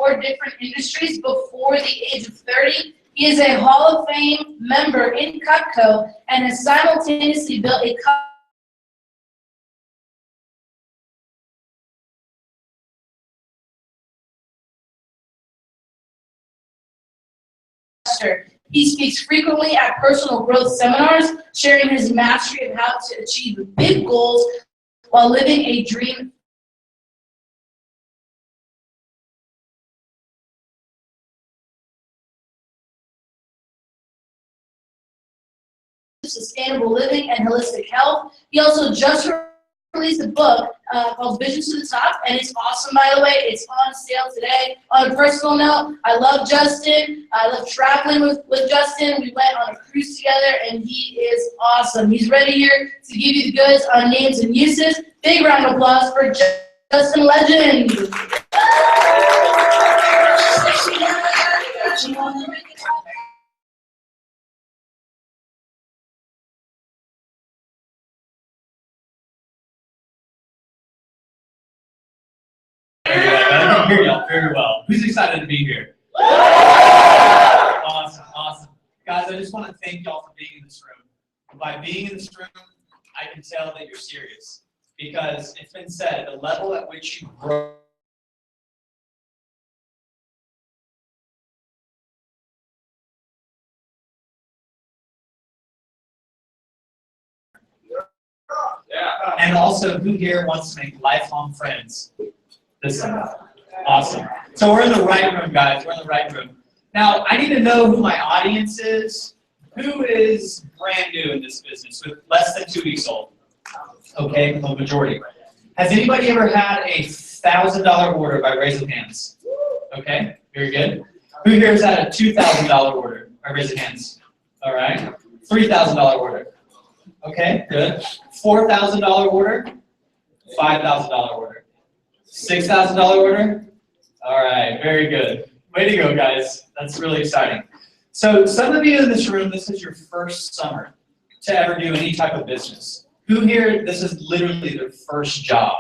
4 different industries before the age of 30. He is a Hall of Fame member in Cutco and has simultaneously built a He speaks frequently at personal growth seminars, sharing his mastery of how to achieve big goals while living a dream. Sustainable living and holistic health. He also just released a book called Vision to the Top, and it's awesome, by the way. It's on sale today. On a personal note, I love Justin. I love traveling with Justin. We went on a cruise together, and he is awesome. He's ready here to give you the goods on names and uses. Big round of applause for Justin Legend. I can hear y'all very well. Who's excited to be here? Awesome, awesome. Guys, I just want to thank y'all for being in this room. By being in this room, I can tell that you're serious. Because it's been said, the level at which you grow and also, who here wants to make lifelong friends this summer? Awesome. So we're in the right room, guys. We're in the right room. Now, I need to know who my audience is. Who is brand new in this business with less than 2 weeks old? Okay, the majority. Has anybody ever had a $1,000 order by raise of hands? Okay, very good. Who here has had a $2,000 order by raise of hands? All right. $3,000 order. Okay, good. $4,000 order. $5,000 order. $6,000 order? All right, very good. Way to go, guys. That's really exciting. So some of you in this room, this is your first summer to ever do any type of business. Who here, this is literally their first job?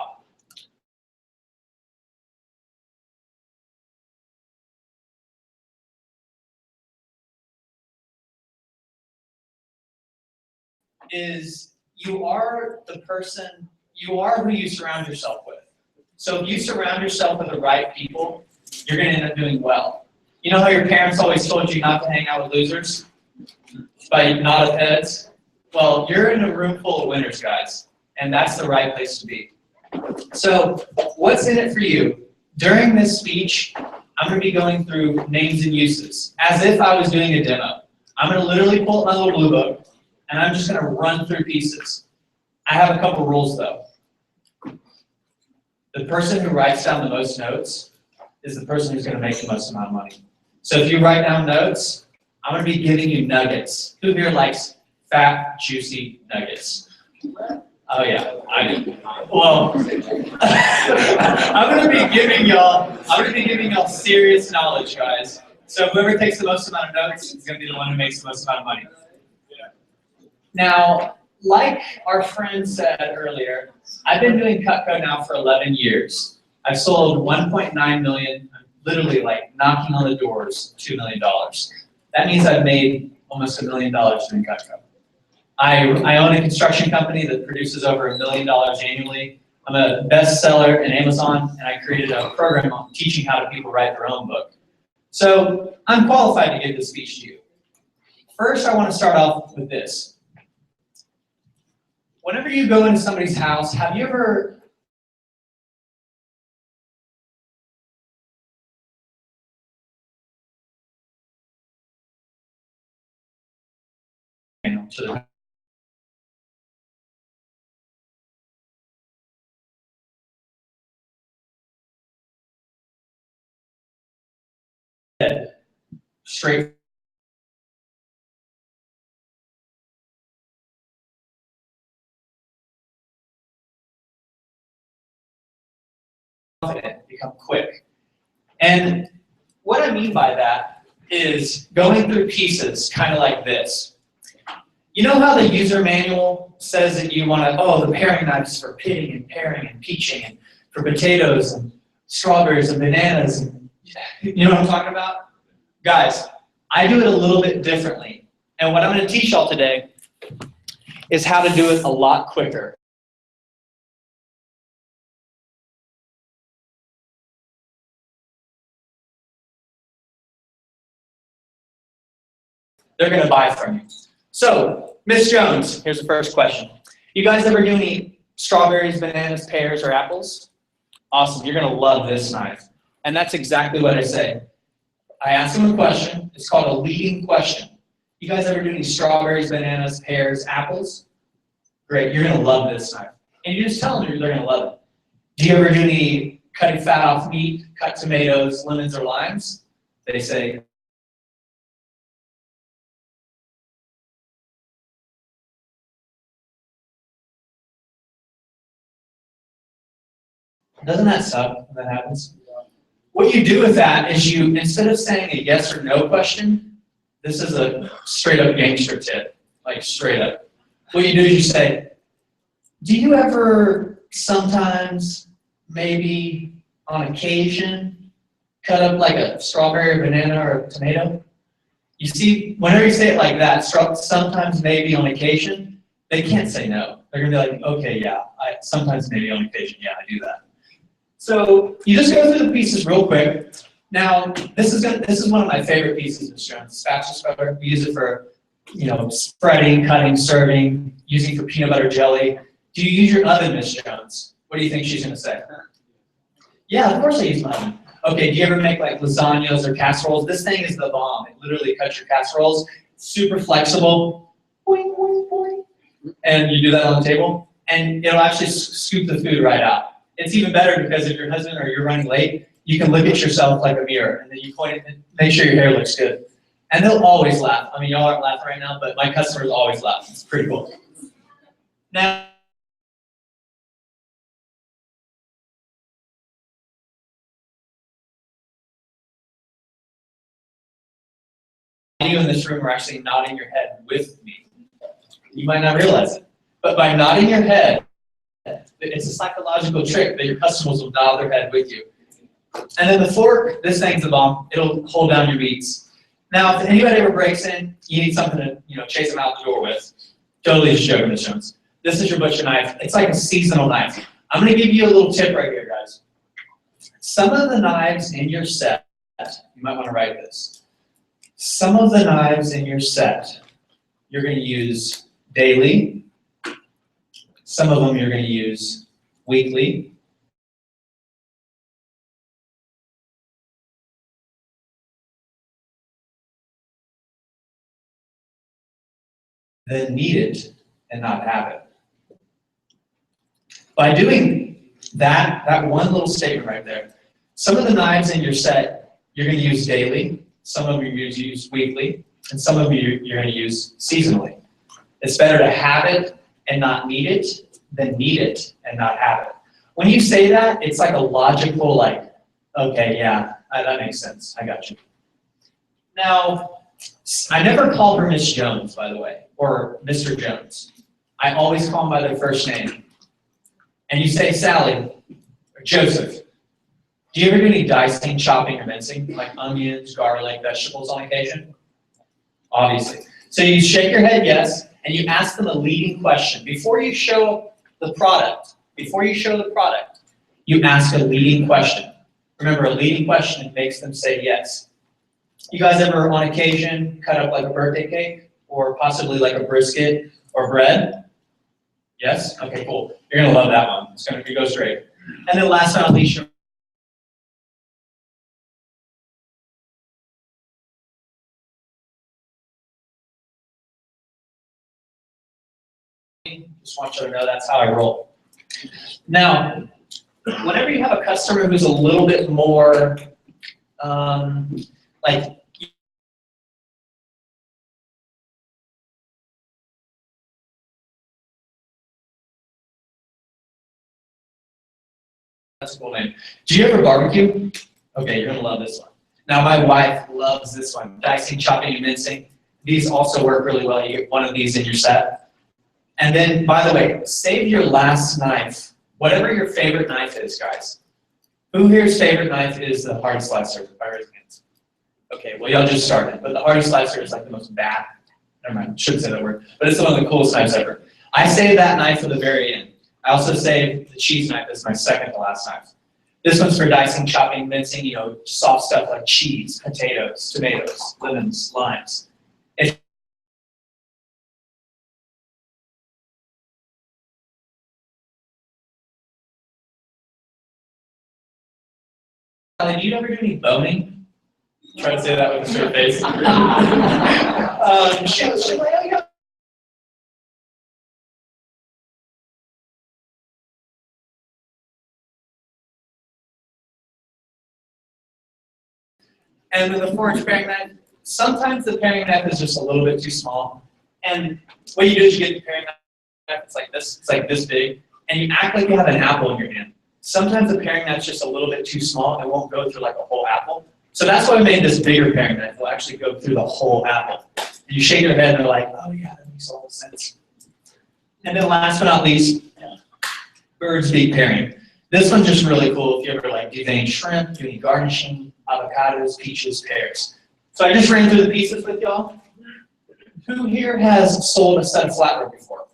Is you are the person, you are who you surround yourself with. So if you surround yourself with the right people, you're going to end up doing well. You know how your parents always told you not to hang out with losers? By nod of heads? Well, you're in a room full of winners, guys, and that's the right place to be. So what's in it for you? During this speech, I'm going to be going through names and uses, as if I was doing a demo. I'm going to literally pull up my little blue book, and I'm just going to run through pieces. I have a couple rules, though. The person who writes down the most notes is the person who's going to make the most amount of money. So if you write down notes, I'm going to be giving you nuggets. Who here likes fat, juicy nuggets? Oh yeah, I do. Well, I'm going to be giving y'all serious knowledge, guys. So whoever takes the most amount of notes is going to be the one who makes the most amount of money. Now, like our friend said earlier, I've been doing Cutco now for 11 years. I've sold 1.9 million, literally like knocking on the doors, $2 million. That means I've made almost $1 million doing Cutco. I own a construction company that produces over $1 million annually. I'm a bestseller in Amazon, and I created a program on teaching how to people write their own book. So I'm qualified to give this speech to you. First, I want to start off with this. Whenever you go into somebody's house, have you ever to the straight confident, become quick. And what I mean by that is going through pieces kind of like this. You know how the user manual says that you want to, oh, the paring knife is for pitting and paring and peaching and for potatoes and strawberries and bananas. And You know what I'm talking about? Guys, I do it a little bit differently. And what I'm going to teach y'all today is how to do it a lot quicker. They're going to buy from you. So, Miss Jones, here's the first question. You guys ever do any strawberries, bananas, pears, or apples? Awesome. You're going to love this knife. And that's exactly what I say. I ask them a question. It's called a leading question. You guys ever do any strawberries, bananas, pears, apples? Great. You're going to love this knife. And you just tell them they're going to love it. Do you ever do any cutting fat off meat, cut tomatoes, lemons, or limes? They say, doesn't that suck when that happens? What you do with that is you, instead of saying a yes or no question, this is a straight up gangster tip, like straight up. What you do is you say, do you ever sometimes, maybe on occasion, cut up like a strawberry, or banana, or a tomato? You see, whenever you say it like that, sometimes, maybe, on occasion, they can't say no. They're gonna be like, okay, yeah, sometimes, maybe, on occasion, yeah, I do that. So you just go through the pieces real quick. Now, this is one of my favorite pieces, Ms. Jones, spatula scrubber. We use it for, spreading, cutting, serving, using for peanut butter jelly. Do you use your oven, Ms. Jones? What do you think she's gonna say? Yeah, of course I use my oven. Okay, do you ever make like lasagnas or casseroles? This thing is the bomb. It literally cuts your casseroles. Super flexible. Boing, boing, boing. And you do that on the table, and it'll actually scoop the food right out. It's even better because if your husband or you're running late, you can look at yourself like a mirror, and then you point it and make sure your hair looks good. And they'll always laugh. I mean, y'all aren't laughing right now, but my customers always laugh. It's pretty cool. Now, you in this room are actually nodding your head with me. You might not realize it, but by nodding your head, it's a psychological trick that your customers will nod their head with you. And then the fork, this thing's the bomb. It'll hold down your meats. Now, if anybody ever breaks in, you need something to chase them out the door with. Totally just joking, Ms. Jones. This is your butcher knife. It's like a seasonal knife. I'm going to give you a little tip right here, guys. Some of the knives in your set, you might want to write this. Some of the knives in your set, you're going to use daily. Some of them you're going to use weekly. Then need it and not have it. By doing that one little statement right there, some of the knives in your set you're going to use daily, some of them you're going to use weekly, and some of them you're going to use seasonally. It's better to have it and not need it than need it and not have it. When you say that, it's like a logical, like, okay, yeah, that makes sense. I got you. Now, I never call her Miss Jones, by the way, or Mr. Jones. I always call them by their first name. And you say Sally or Joseph. Do you ever do any dicing, chopping, or mincing, like onions, garlic, vegetables on occasion? Obviously. So you shake your head yes, and you ask them a leading question. Before you show the product, you ask a leading question. Remember, a leading question makes them say yes. You guys ever, on occasion, cut up like a birthday cake, or possibly like a brisket or bread? Yes? Okay, cool. You're gonna love that one. It's gonna go straight. And then last but not least, just want you to know that's how I roll. Now, whenever you have a customer who's a little bit more, like, that's a cool name. Do you ever barbecue? Okay, you're gonna love this one. Now, my wife loves this one. Dicing, chopping, and mincing. These also work really well. You get one of these in your set. And then, by the way, save your last knife. Whatever your favorite knife is, guys. Who here's favorite knife is the hard slicer by raising hands? Okay, well y'all just started, but the hard slicer is like the most bad. Never mind, shouldn't say that word, but it's one of the coolest knives ever. I save that knife for the very end. I also save the cheese knife as my second to last knife. This one's for dicing, chopping, mincing, you know, soft stuff like cheese, potatoes, tomatoes, lemons, limes. If do you ever do any boning? Try to say that with a straight face. And then the 4-inch paring knife, sometimes the paring knife is just a little bit too small. And what you do is you get the paring knife, it's like this big, and you act like you have an apple in your hand. Sometimes the paring knife's just a little bit too small and won't go through like a whole apple. So that's why we made this bigger paring knife. It'll actually go through the whole apple. And you shake your head and they're like, oh yeah, that makes all the sense. And then last but not least, bird's beak paring. This one's just really cool if you ever like do any shrimp, do any garnishing, avocados, peaches, pears. So I just ran through the pieces with y'all. Who here has sold a set of flatware before?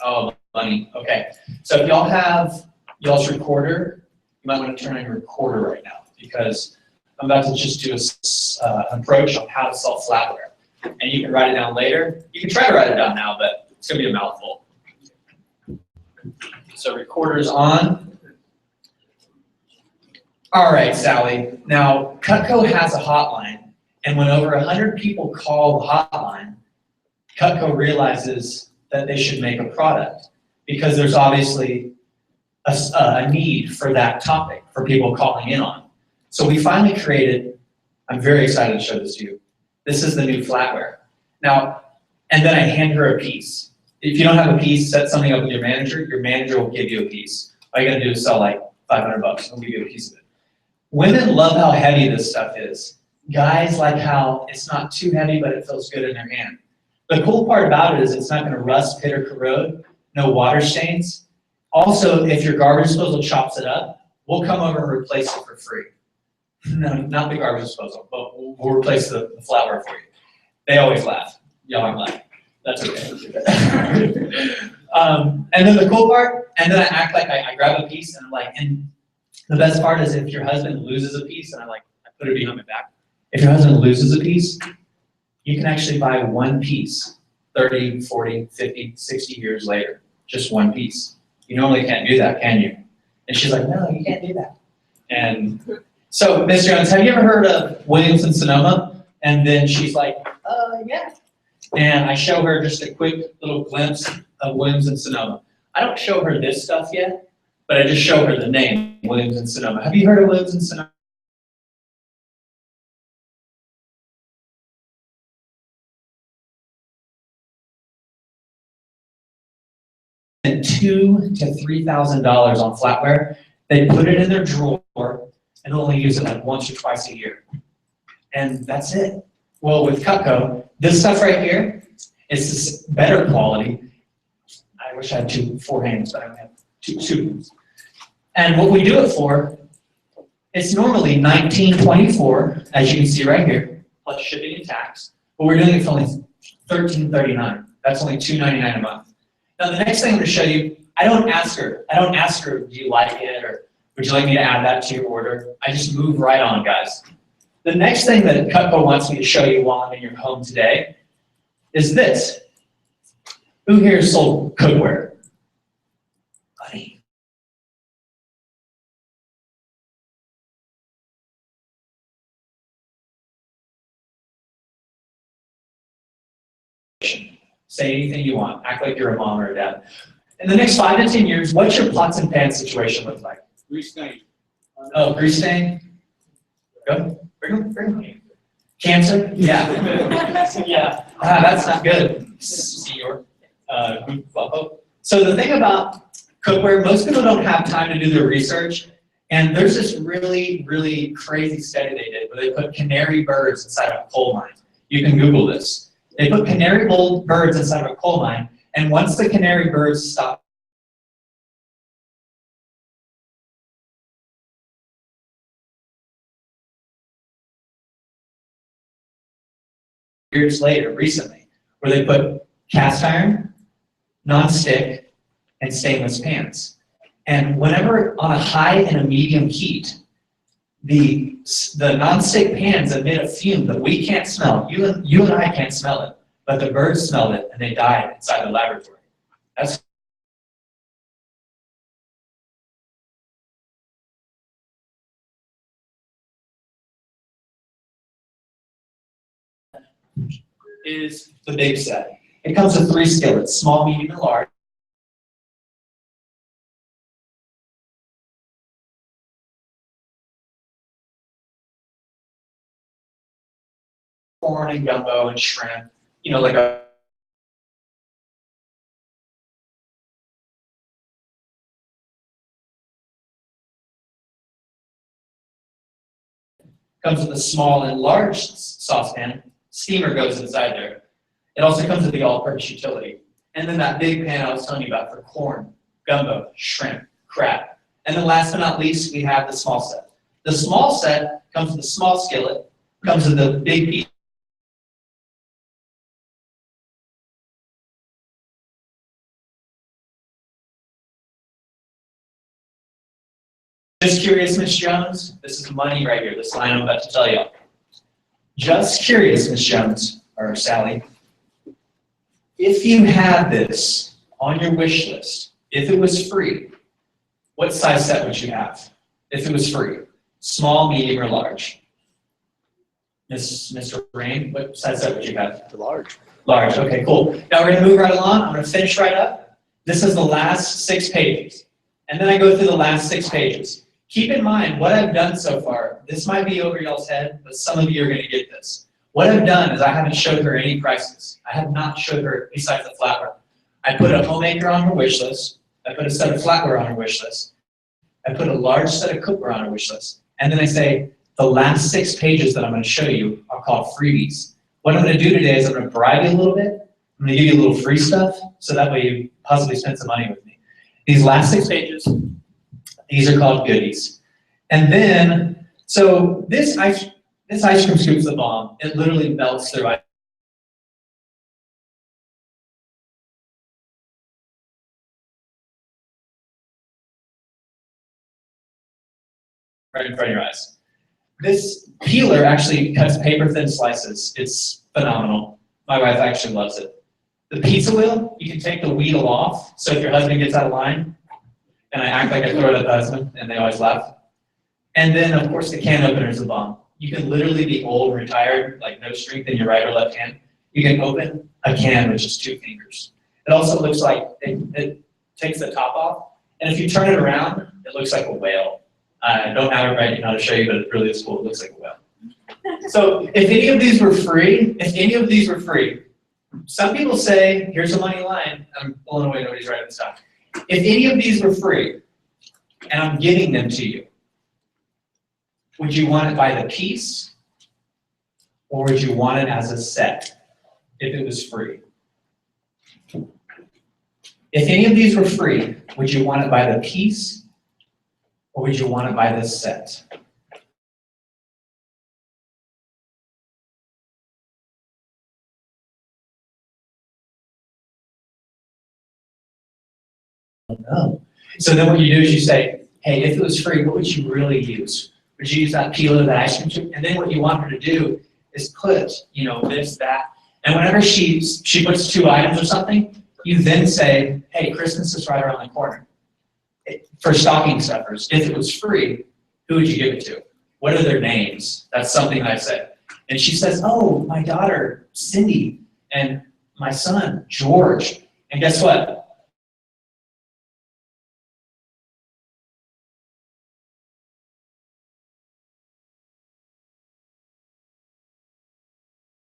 Oh, money. Okay. So if y'all have y'all's recorder, you might want to turn on your recorder right now because I'm about to just do an approach on how to sell flatware. And you can write it down later. You can try to write it down now, but it's going to be a mouthful. So recorder's on. All right, Sally. Now, Cutco has a hotline, and when over 100 people call the hotline, Cutco realizes that they should make a product because there's obviously a need for that topic for people calling in on. So we finally created, I'm very excited to show this to you. This is the new flatware. Now, and then I hand her a piece. If you don't have a piece, set something up with your manager will give you a piece. All you gotta do is sell like 500 bucks, and we'll give you a piece of it. Women love how heavy this stuff is. Guys like how it's not too heavy, but it feels good in their hand. The cool part about it is it's not gonna rust, pit, or corrode, no water stains. Also, if your garbage disposal chops it up, we'll come over and replace it for free. No, not the garbage disposal, but we'll replace the flatware for you. They always laugh. Y'all aren't laughing. That's okay. And then the cool part, and then I act like I grab a piece and I'm like, and the best part is if your husband loses a piece, and I put it behind my back. If your husband loses a piece, you can actually buy one piece 30, 40, 50, 60 years later. Just one piece. You normally can't do that, can you? And she's like, no, you can't do that. And so, Ms. Jones, have you ever heard of Williams and Sonoma? And then she's like, yeah. And I show her just a quick little glimpse of Williams and Sonoma. I don't show her this stuff yet, but I just show her the name, Williams and Sonoma. Have you heard of Williams and Sonoma? $2,000 to $3,000 on flatware. They put it in their drawer and only use it like once or twice a year. And that's it. Well, with Cutco, this stuff right here is this better quality. I wish I had 4 hands, but I don't have two hands. And what we do it for, it's normally $19.24, as you can see right here, plus shipping and tax. But we're doing it for only $13.39. That's only $2.99 a month. Now the next thing I'm going to show you, I don't ask her, do you like it, or would you like me to add that to your order? I just move right on, guys. The next thing that Cutco wants me to show you while I'm in your home today is this. Who here sold cookware? Buddy. Say anything you want. Act like you're a mom or a dad. In the next 5 to 10 years, what's your pots and pans situation look like? Grease stain. Oh, grease stain? Go. Bring them. Cancer? Yeah. Yeah. That's not good. Senor. So the thing about cookware, most people don't have time to do their research. And there's this really, really crazy study they did where they put canary birds inside of a coal mine. You can Google this. They put canary birds inside of a coal mine, and once the canary birds stop years later, recently, where they put cast iron, non-stick, and stainless pans. And whenever on a high and a medium heat, the non-stick pans emit a fume that we can't smell. You and I can't smell it, but the birds smelled it and they died inside the laboratory. That's is the big set. It comes with 3 skillets, small, medium, and large. Corn and gumbo and shrimp, you know, like a comes with a small and large saucepan. Steamer goes inside there. It also comes with the all-purpose utility. And then that big pan I was telling you about for corn, gumbo, shrimp, crab. And then last but not least, we have the small set. The small set comes with a small skillet, comes with the big piece. Just curious, Miss Jones, this is money right here, this line I'm about to tell you. Just curious, Miss Jones, or Sally, if you had this on your wish list, if it was free, what size set would you have? If it was free, small, medium, or large? Mr. Rain, what size set would you have? Large. Large, okay, cool. Now we're gonna move right along, I'm gonna finish right up. This is the last 6 pages. And then I go through the last 6 pages. Keep in mind, what I've done so far, this might be over y'all's head, but some of you are gonna get this. What I've done is I haven't showed her any prices. I have not showed her, besides the flatware. I put a homemaker on her wish list. I put a set of flatware on her wish list. I put a large set of cookware on her wish list. And then I say, the last 6 pages that I'm gonna show you are called freebies. What I'm gonna do today is I'm gonna bribe you a little bit. I'm gonna give you a little free stuff, so that way you possibly spend some money with me. These last 6 pages, these are called goodies. And then, so this ice cream scoop's the bomb. It literally melts through ice. Right in front of your eyes. This peeler actually cuts paper thin slices. It's phenomenal. My wife actually loves it. The pizza wheel, you can take the wheel off, so if your husband gets out of line, and I act like I throw it at the husband, and they always laugh. And then, of course, the can opener is a bomb. You can literally be old, retired, like no strength in your right or left hand. You can open a can with just 2 fingers. It also looks like it takes the top off, and if you turn it around, it looks like a whale. I don't have it right now to show you, but it really is cool. It looks like a whale. So if any of these were free, some people say, here's a money line. I'm blown away, nobody's writing this down. If any of these were free, and I'm giving them to you, would you want it by the piece, or would you want it as a set, if it was free? If any of these were free, would you want it by the piece, or would you want it by the set? No. So then what you do is you say, hey, if it was free, what would you really use? Would you use that peeler, that ice cream chip? And then what you want her to do is put, this, that. And whenever she puts 2 items or something, you then say, hey, Christmas is right around the corner. For stocking stuffers, if it was free, who would you give it to? What are their names? That's something I said. And she says, oh, my daughter, Cindy, and my son, George. And guess what?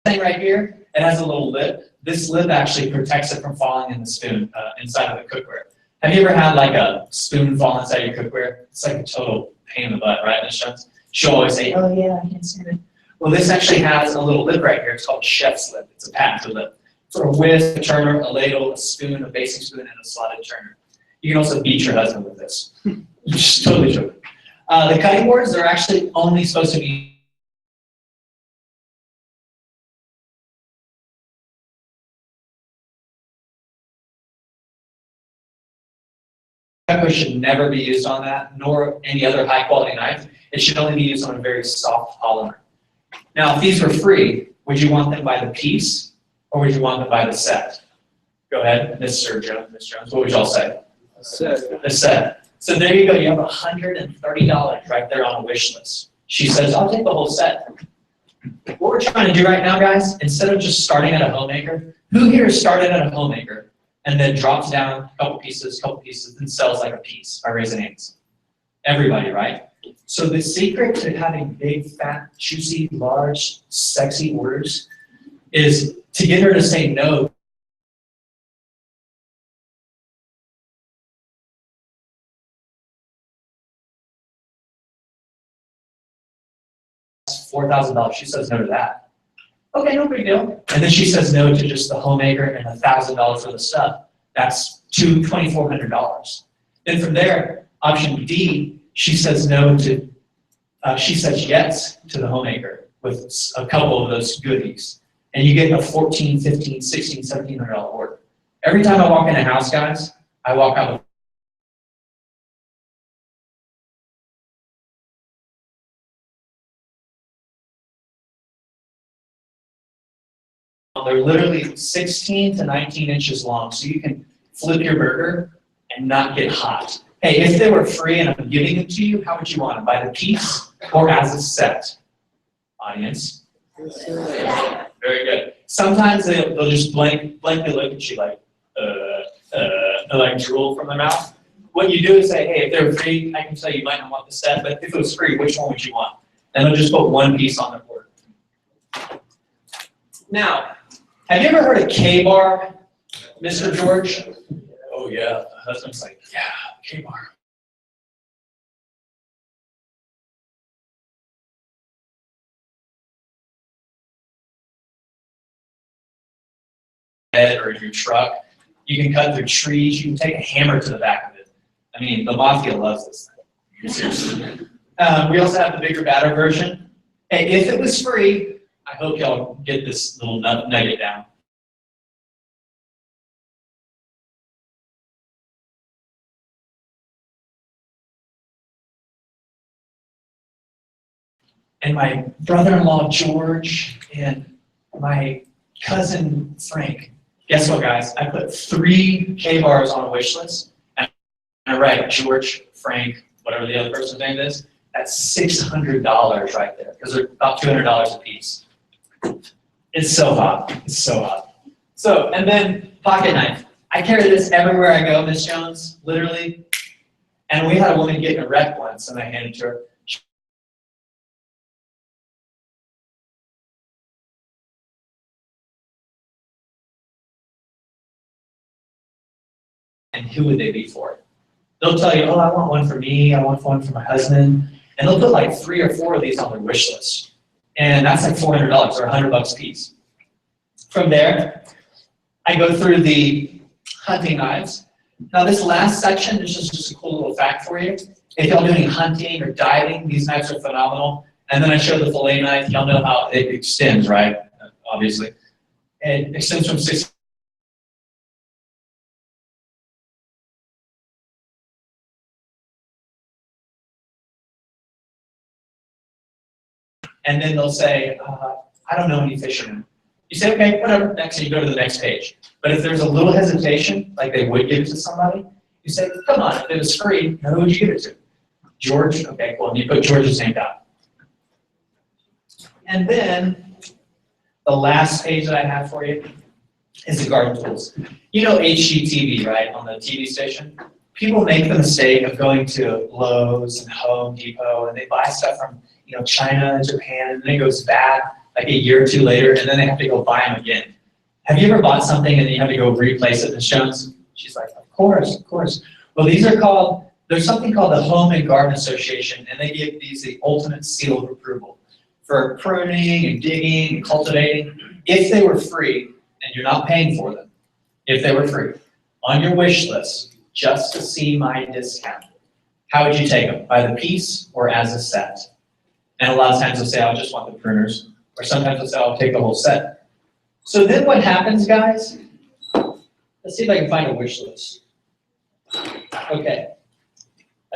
Thing right here, it has a little lip. This lip actually protects it from falling in the spoon inside of the cookware. Have you ever had like a spoon fall inside your cookware? It's like a total pain in the butt, right, Miss Jones? She'll always say, oh yeah, I can't stand it. Well, this actually has a little lip right here. It's called chef's lip. It's a patented lip. For a whisk, a turner, a ladle, a spoon, a basic spoon, and a slotted turner. You can also beat your husband with this. Just totally joking. The cutting boards are actually only supposed to be stucco should never be used on that, nor any other high quality knife. It should only be used on a very soft polymer. Now, if these were free, would you want them by the piece, or would you want them by the set? Go ahead, Mr. Jones, Ms. Jones, what would y'all say? The set. So there you go, you have $130 right there on a wish list. She says, I'll take the whole set. What we're trying to do right now, guys, instead of just starting at a homemaker, who here started at a homemaker and then drops down a couple pieces, and sells like a piece by raising hands? Everybody, right? So the secret to having big, fat, juicy, large, sexy orders is to get her to say no. $4,000. She says no to that. Okay, no big deal. And then she says no to just the homemaker and $1,000 for the stuff. That's $2,400. Then from there, option D, she says no to, she says yes to the homemaker with a couple of those goodies. And you get a $1,400, $1,500, $1,600, $1,700 order. Every time I walk in a house, guys, I walk out with they're literally 16 to 19 inches long, so you can flip your burger and not get hot. Hey, if they were free and I'm giving them to you, how would you want them? By the piece or as a set? Audience? Very good. Sometimes they'll just blankly look at you like, like drool from their mouth. What you do is say, hey, if they're free, I can tell you might not want the set, but if it was free, which one would you want? And they'll just put one piece on their order. Now, have you ever heard of K-bar, Mr. George? Oh yeah, the husband's like, yeah, K-bar. Or your truck, you can cut through trees, you can take a hammer to the back of it. I mean, the mafia loves this thing. Seriously. We also have the bigger, badder version. Hey, if it was free, I hope y'all get this little nugget down. And my brother-in-law, George, and my cousin, Frank, guess what, guys? I put 3 K-bars on a wish list, and I write George, Frank, whatever the other person's name is. That's $600 right there, because they're about $200 a piece. It's so hot. It's so hot. So, and then pocket knife. I carry this everywhere I go, Miss Jones, literally. And we had a woman get in a wreck once, and I handed it to her. And who would they be for? They'll tell you, oh, I want one for me, I want one for my husband. And they'll put like 3 or 4 of these on their wish list. And that's like $400 or $100 a piece. From there, I go through the hunting knives. Now this last section is just a cool little fact for you. If y'all doing hunting or diving, these knives are phenomenal. And then I show the fillet knife. Y'all know how it extends, right? Obviously. It extends from 6. And then they'll say, I don't know any fishermen. You say, okay, whatever, next, and you go to the next page. But if there's a little hesitation, like they would give it to somebody, you say, come on, if it was free, who would you give it to? George? Okay, cool, and you put George's name down. And then, the last page that I have for you is the garden tools. You know HGTV, right, on the TV station? People make the mistake of going to Lowe's and Home Depot, and they buy stuff from China and Japan, and then it goes bad like a year or 2 later, and then they have to go buy them again. Have you ever bought something and then you have to go replace it, Ms. Jones? She's like, of course, of course. Well, these are called, there's something called the Home and Garden Association, and they give these the ultimate seal of approval for pruning and digging and cultivating. If they were free, and you're not paying for them, if they were free, on your wish list, just to see my discount, how would you take them? By the piece or as a set? And a lot of times they'll say, I just want the pruners. Or sometimes they'll say, I'll take the whole set. So then what happens, guys? Let's see if I can find a wish list. Okay.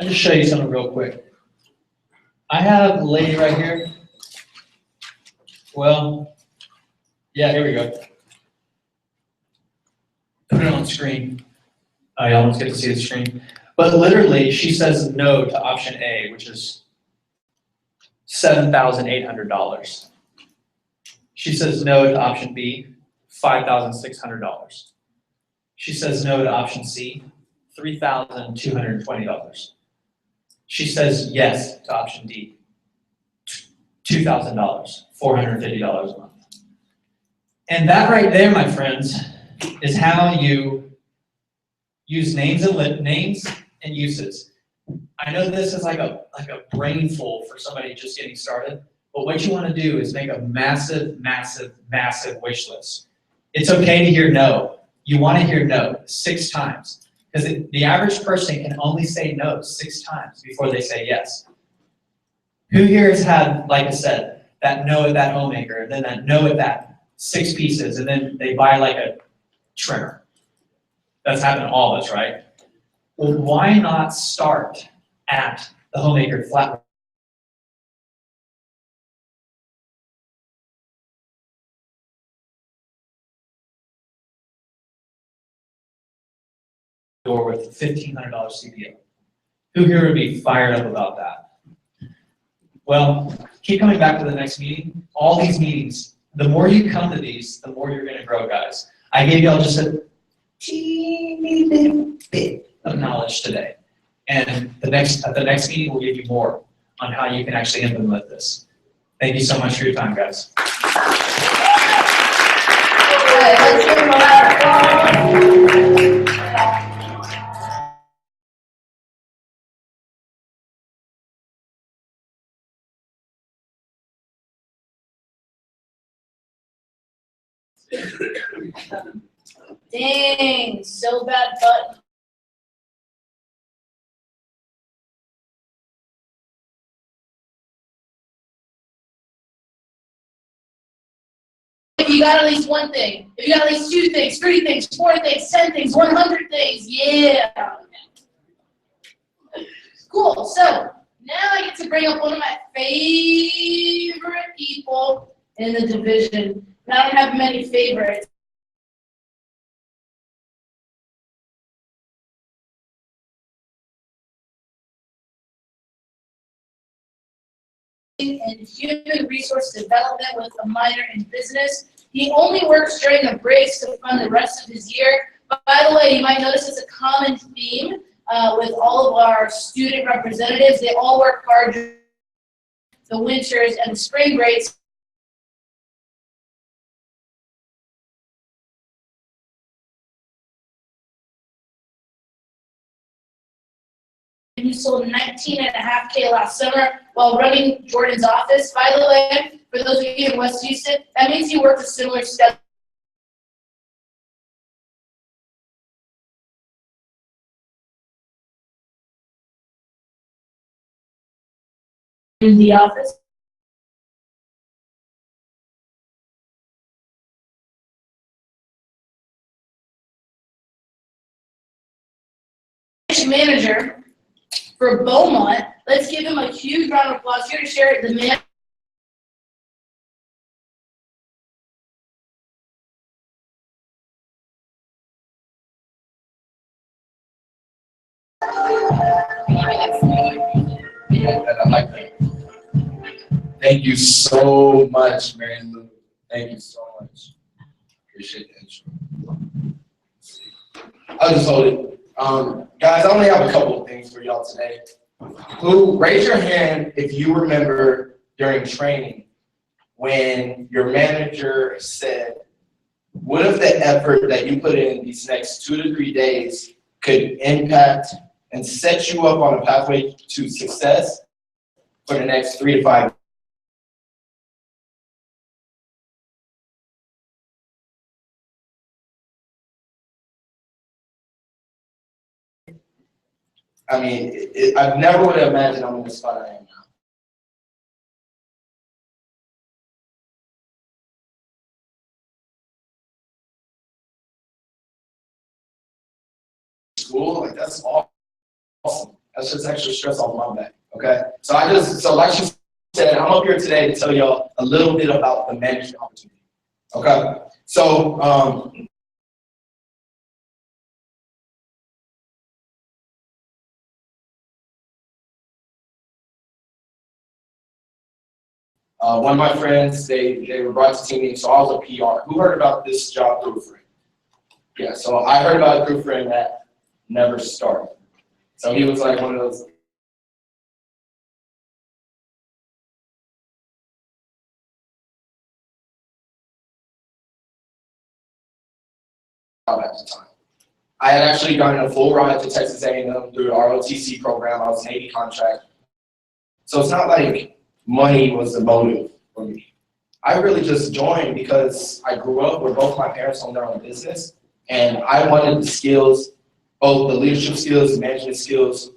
I'll just show you something real quick. I have a lady right here. Well, yeah, here we go. Put it on screen. I almost get to see the screen. But literally, she says no to option A, which is $7,800. She says no to option B, $5,600. She says no to option C, $3,220. She says yes to option D, $2,000, $450 a month. And that right there, my friends, is how you use names and uses. I know this is like a brainful for somebody just getting started, but what you want to do is make a massive, massive, massive wish list. It's okay to hear no. You want to hear no 6 times, because the average person can only say no 6 times before they say yes. Who here has had, like I said, that no at that homemaker, and then that no at that 6 pieces, and then they buy like a trimmer? That's happened to all of us, right? Well, why not start at the homemaker flat door with $1,500 CPO? Who here would be fired up about that? Well, keep coming back to the next meeting. All these meetings, the more you come to these, the more you're going to grow, guys. I gave y'all just a teeny little bit of knowledge today. And at the next meeting, we'll give you more on how you can actually implement this. Thank you so much for your time, guys. Let's give him a round of applause. Dang, so bad button. If you got at least one thing, if you got at least 2 things, 3 things, 4 things, 10 things, 100 things, yeah. Cool, so now I get to bring up one of my favorite people in the division. And I don't have many favorites. And human resource development with a minor in business. He only works during the breaks to fund the rest of his year. But by the way, you might notice it's a common theme with all of our student representatives. They all work hard during the winters and the spring breaks. And he sold 19.5K last summer while running Jordan's office. By the way, for those of you in West Houston, that means he worked a similar schedule in the office. Manager for Beaumont. Let's give him a huge round of applause. Here to share the man. And I like that. Thank you so much, Mary Lou. Thank you so much. Appreciate the intro. I'll just hold it. Guys, I only have a couple of things for y'all today. Raise your hand if you remember during training when your manager said, what if the effort that you put in these next 2 to 3 days could impact and set you up on a pathway to success for the next 3 to 5 years? I mean, I never would have imagined I'm in the spot I am now. School, like that's awesome. That's just extra stress off my back, okay? So like she said, I'm up here today to tell y'all a little bit about the management opportunity, okay? So, one of my friends, they were brought to team, so I was a PR. Who heard about this job through a friend? Yeah, so I heard about it through a friend that never started. So he was like one of those. At the time, I had actually gotten a full ride to Texas A&M through the ROTC program. I was Navy contract. So it's not like money was the motive for me. I really just joined because I grew up where both my parents owned their own business, and I wanted the skills, both the leadership skills, the management skills,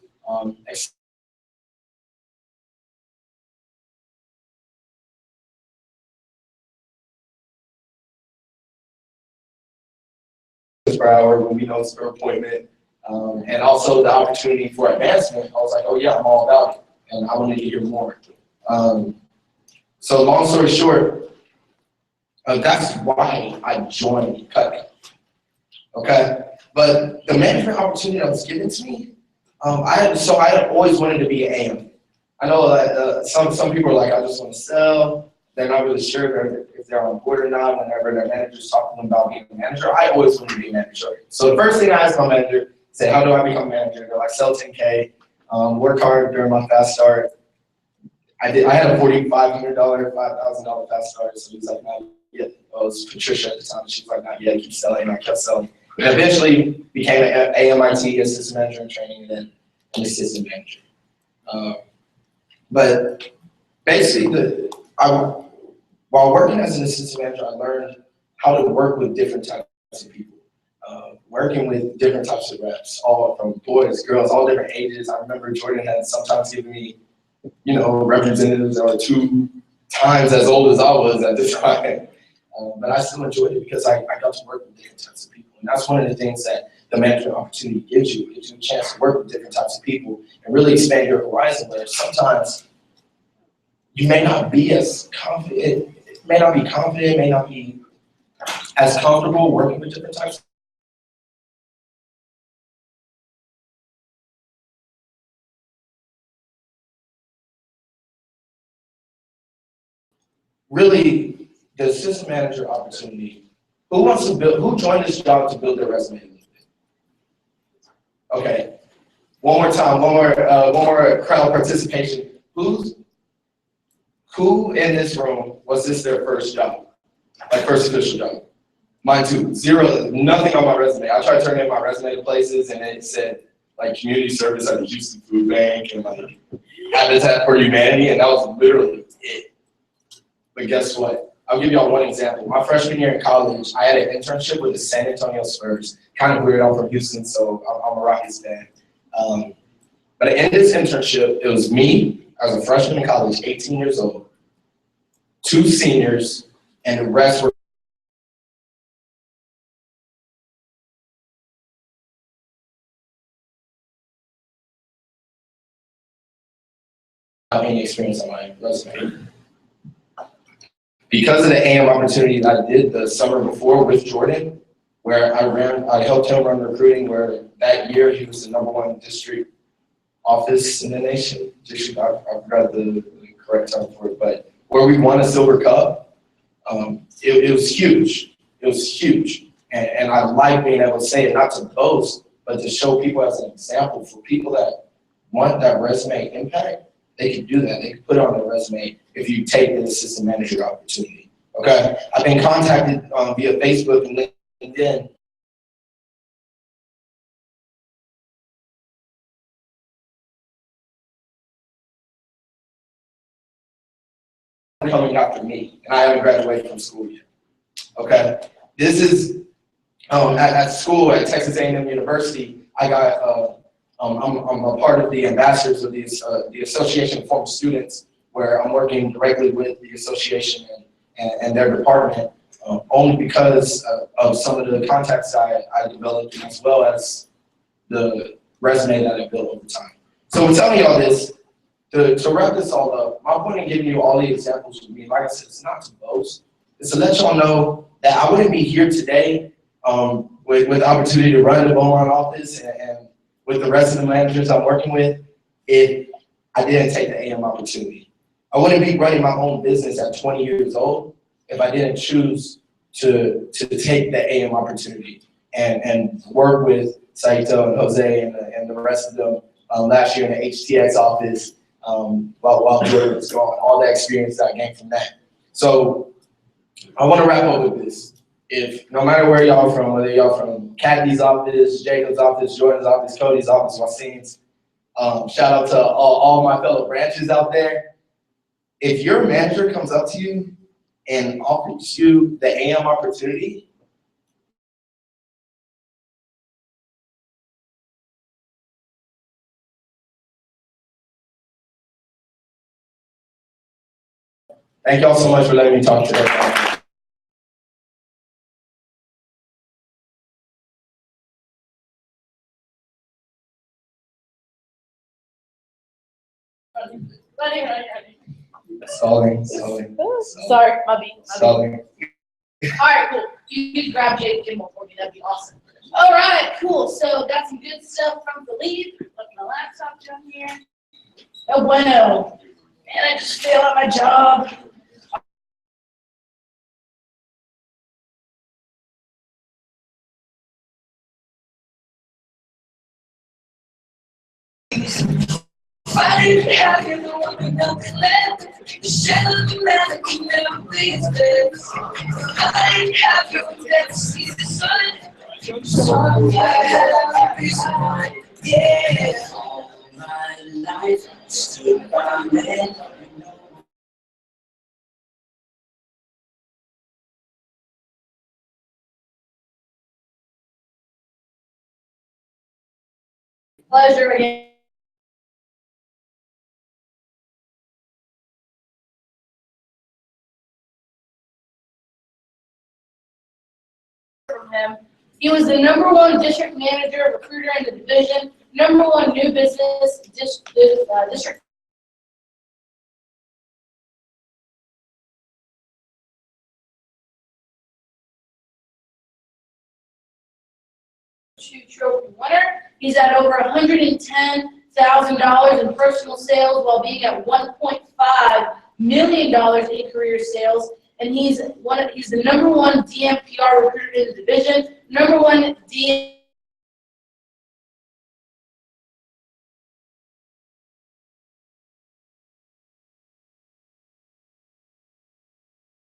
per hour when we notice per appointment, and also the opportunity for advancement. I was like, oh yeah, I'm all about it, and I wanted to hear more. So long story short, that's why I joined Cutting. Okay, but the management opportunity that was given to me, I had always wanted to be an AM. I know that some people are like, I just want to sell. They're not really sure if they're on board or not. Whenever their manager's talking about being a manager, I always wanted to be a manager. So the first thing I asked my manager, say, how do I become a manager? They're like, sell 10K, work hard during my fast start. I had a $4,500, $5,000 fast start, so he's like, not yet. It was Patricia at the time. She was like, not yet, keep selling. And I kept selling. And eventually became an AMIT assistant manager in training, and then an assistant manager. But basically, while working as an assistant manager, I learned how to work with different types of people. Working with different types of reps, all from boys, girls, all different ages. I remember Jordan had sometimes given me, representatives that were 2 times as old as I was at the time. But I still enjoyed it because I got to work with different types of people. And that's one of the things that the management opportunity gives you. It gives you a chance to work with different types of people and really expand your horizon, where sometimes you may not be as confident, may not be as comfortable working with different types of really, the assistant manager opportunity, who joined this job to build their resume? Okay, one more time, one more crowd participation. Who in this room was this their first job, like first official job? Mine too, 0, nothing on my resume. I tried turning in my resume to places and it said like community service at the Houston Food Bank and like Habitat for Humanity, and that was literally it. But guess what? I'll give y'all one example. My freshman year in college, I had an internship with the San Antonio Spurs. Kind of weird, I'm from Houston, so I'm a Rockets fan. But in this internship, it was me, I was a freshman in college, 18 years old, 2 seniors, and the rest were any experience on my resume. Because of the AM opportunity that I did the summer before with Jordan, where I helped him run recruiting, where that year he was the #1 district office in the nation. District, I forgot the correct term for it, but where we won a silver cup, it was huge. It was huge. And I like being able to say it, not to boast, but to show people as an example for people that want that resume impact. They can do that. They can put it on their resume if you take the assistant manager opportunity. Okay, I've been contacted via Facebook and LinkedIn. Coming after me, and I haven't graduated from school yet. Okay, this is at school at Texas A&M University. I got I'm a part of the ambassadors of the Association of Former Students, where I'm working directly with the association and their department, only because of some of the contacts I developed, as well as the resume that I built over time. So we're telling y'all this, to wrap this all up, my point in giving you all the examples with me, like I said, it's not to boast. It's to let y'all know that I wouldn't be here today with the opportunity to run the Beaumont office and with the rest of the managers I'm working with if I didn't take the AM opportunity. I wouldn't be running my own business at 20 years old if I didn't choose to take the AM opportunity and work with Saito and Jose and the rest of them last year in the HTX office while Jordan was gone, all the experience that I gained from that. So I want to wrap up with this. If no matter where y'all from, whether y'all from Kathy's office, Jacob's office, Jordan's office, Cody's office, Wasim's, shout out to all my fellow branches out there. If your manager comes up to you and offers you the AM opportunity, thank y'all so much for letting me talk today. Stalling. Sorry, my beat. Stalling. All right, cool. You can grab Jake Kimball for me. That'd be awesome. All right, cool. So got some good stuff from the lead. Put my laptop down here. Oh, bueno. Man, I just failed at my job. I didn't have you, no one nothing left. The shadow of the man that can never be his best. I didn't have you, never see the sun. So I had a peace of mind, yeah. All my life, stood by me. Pleasure again. From him. He was the #1 district manager, recruiter in the division, #1 new business district. Trophy winner. He's at over $110,000 in personal sales while being at $1.5 million in career sales. And he's the #1 DMPR recruiter in the division, #1 DM.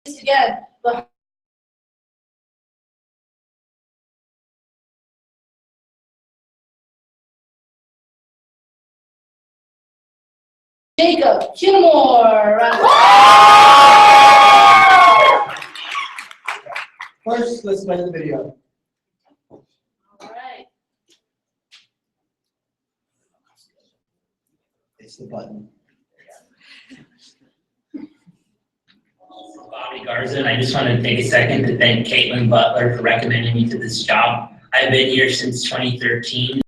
Again, but Jacob Kilmore. First, let's play the video. All right. It's the button. Bobby Garza, and I just want to take a second to thank Caitlin Butler for recommending me to this job. I've been here since 2013.